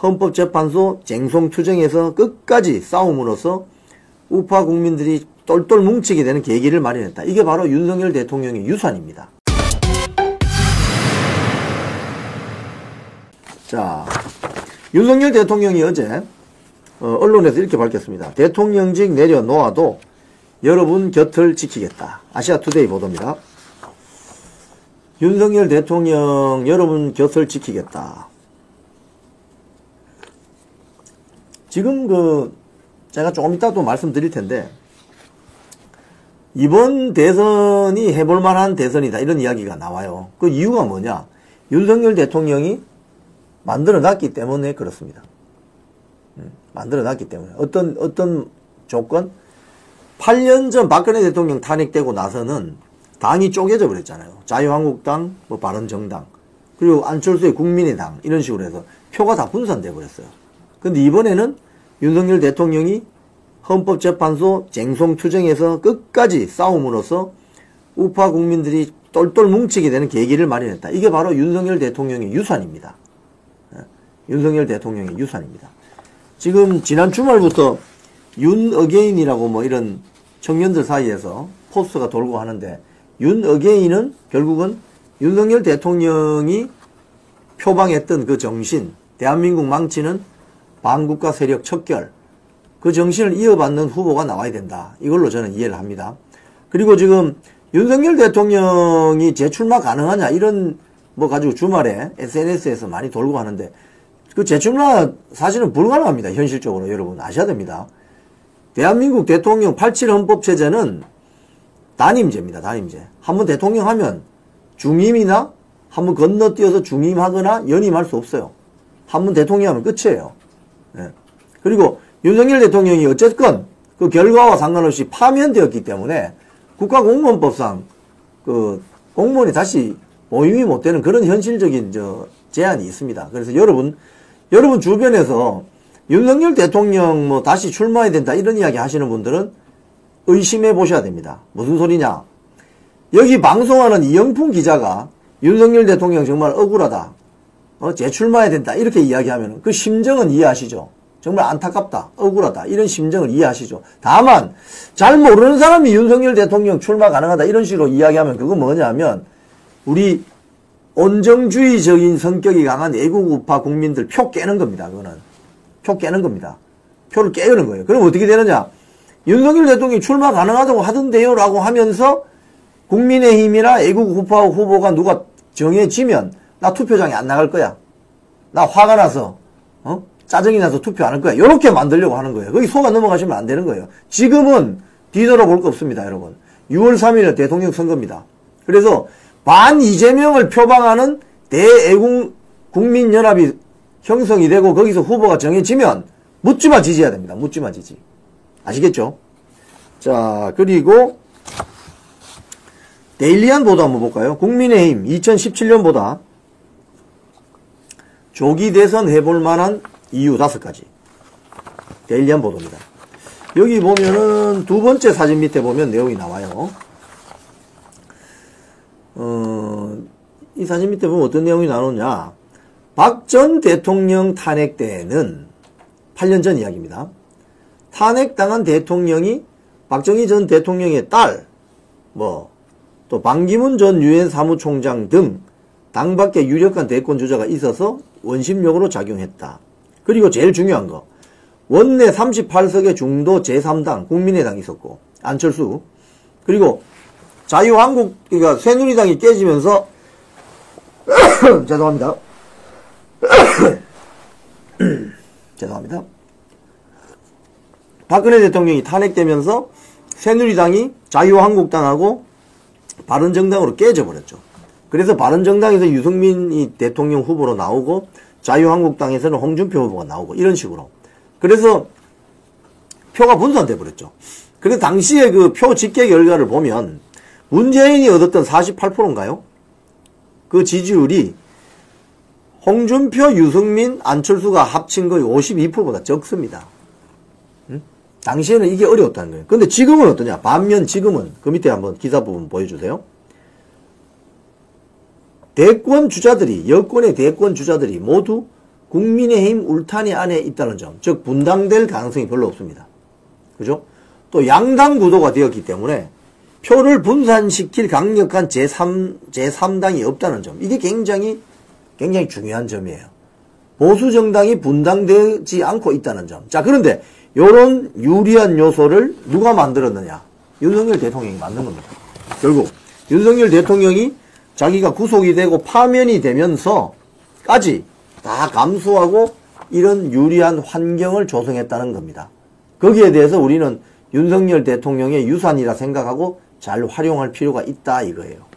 헌법재판소 쟁송투쟁에서 끝까지 싸움으로써 우파 국민들이 똘똘 뭉치게 되는 계기를 마련했다. 이게 바로 윤석열 대통령의 유산입니다. 자, 윤석열 대통령이 어제 언론에서 이렇게 밝혔습니다. 대통령직 내려놓아도 여러분 곁을 지키겠다. 아시아투데이 보도입니다. 윤석열 대통령 여러분 곁을 지키겠다. 지금 제가 조금 이따 또 말씀드릴 텐데, 이번 대선이 해볼 만한 대선이다, 이런 이야기가 나와요. 그 이유가 뭐냐? 윤석열 대통령이 만들어 놨기 때문에 그렇습니다. 만들어 놨기 때문에. 어떤 조건? 8년 전 박근혜 대통령 탄핵되고 나서는 당이 쪼개져 버렸잖아요. 자유한국당, 바른정당, 그리고 안철수의 국민의당, 이런 식으로 해서 표가 다 분산돼 버렸어요. 근데 이번에는 윤석열 대통령이 헌법재판소 쟁송투쟁에서 끝까지 싸움으로써 우파 국민들이 똘똘 뭉치게 되는 계기를 마련했다. 이게 바로 윤석열 대통령의 유산입니다. 윤석열 대통령의 유산입니다. 지금 지난 주말부터 윤어게인이라고 이런 청년들 사이에서 포스터가 돌고 하는데, 윤어게인은 결국은 윤석열 대통령이 표방했던 그 정신, 대한민국 망치는 반국가 세력 척결, 그 정신을 이어받는 후보가 나와야 된다. 이걸로 저는 이해를 합니다. 그리고 지금 윤석열 대통령이 재출마 가능하냐, 이런 가지고 주말에 SNS에서 많이 돌고 하는데, 그 재출마 사실은 불가능합니다. 현실적으로. 여러분 아셔야 됩니다. 대한민국 대통령 87 헌법체제는 단임제입니다. 단임제. 한번 대통령 하면 중임이나 한번 건너뛰어서 중임하거나 연임할 수 없어요. 한번 대통령 하면 끝이에요. 네. 그리고 윤석열 대통령이 어쨌건 그 결과와 상관없이 파면되었기 때문에 국가공무원법상 그 공무원이 다시 보임이 못 되는 그런 현실적인 제한이 있습니다. 그래서 여러분 주변에서 윤석열 대통령 다시 출마해야 된다, 이런 이야기 하시는 분들은 의심해 보셔야 됩니다. 무슨 소리냐? 여기 방송하는 이영풍 기자가 윤석열 대통령 정말 억울하다, 재출마해야 된다, 이렇게 이야기하면 그 심정은 이해하시죠? 정말 안타깝다, 억울하다, 이런 심정을 이해하시죠? 다만 잘 모르는 사람이 윤석열 대통령 출마 가능하다, 이런 식으로 이야기하면 그건 뭐냐면, 우리 온정주의적인 성격이 강한 애국우파 국민들 표 깨는 겁니다. 그거는 표 깨는 겁니다. 표를 깨우는 거예요. 그럼 어떻게 되느냐? 윤석열 대통령이 출마 가능하다고 하던데요 라고 하면서 국민의힘이나 애국우파 후보가 누가 정해지면 나 투표장에 안 나갈 거야, 나 화가 나서 짜증이 나서 투표 안 할 거야, 이렇게 만들려고 하는 거예요. 거기 속아 넘어가시면 안 되는 거예요. 지금은 뒤돌아볼 거 없습니다. 여러분, 6월 3일은 대통령 선거입니다. 그래서 반 이재명을 표방하는 대애국 국민연합이 형성이 되고 거기서 후보가 정해지면 묻지마 지지해야 됩니다. 묻지마 지지. 아시겠죠? 자, 그리고 데일리한 보도 한번 볼까요? 국민의힘 2017년보다 조기 대선 해볼 만한 이유 5가지. 데일리한 보도입니다. 여기 보면은 두 번째 사진 밑에 보면 내용이 나와요. 이 사진 밑에 보면 어떤 내용이 나오냐. 박 전 대통령 탄핵 때는 8년 전 이야기입니다. 탄핵당한 대통령이 박정희 전 대통령의 딸, 또 반기문 전 유엔 사무총장 등 당밖에 유력한 대권 주자가 있어서 원심력으로 작용했다. 그리고 제일 중요한 거, 원내 38석의 중도 제3당 국민의당이 있었고, 안철수, 그리고 자유한국, 그러니까 새누리당이 깨지면서 죄송합니다. 죄송합니다. 박근혜 대통령이 탄핵되면서 새누리당이 자유한국당하고 바른정당으로 깨져버렸죠. 그래서 바른정당에서 유승민이 대통령 후보로 나오고 자유한국당에서는 홍준표 후보가 나오고 이런 식으로. 그래서 표가 분산돼 버렸죠. 그래서 당시에 그 표 집계 결과를 보면 문재인이 얻었던 48%인가요? 그 지지율이 홍준표, 유승민, 안철수가 합친 거의 52%보다 적습니다. 당시에는 이게 어려웠다는 거예요. 근데 지금은 어떠냐? 반면 지금은, 그 밑에 한번 기사 부분 보여주세요. 대권 주자들이, 여권의 대권 주자들이 모두 국민의힘 울타리 안에 있다는 점, 즉 분당될 가능성이 별로 없습니다. 그죠? 또 양당 구도가 되었기 때문에 표를 분산시킬 강력한 제3당이 없다는 점, 이게 굉장히 중요한 점이에요. 보수 정당이 분당되지 않고 있다는 점. 자, 그런데 요런 유리한 요소를 누가 만들었느냐? 윤석열 대통령이 만든 겁니다. 결국 윤석열 대통령이 자기가 구속이 되고 파면이 되면서까지 다 감수하고 이런 유리한 환경을 조성했다는 겁니다. 거기에 대해서 우리는 윤석열 대통령의 유산이라 생각하고 잘 활용할 필요가 있다 이거예요.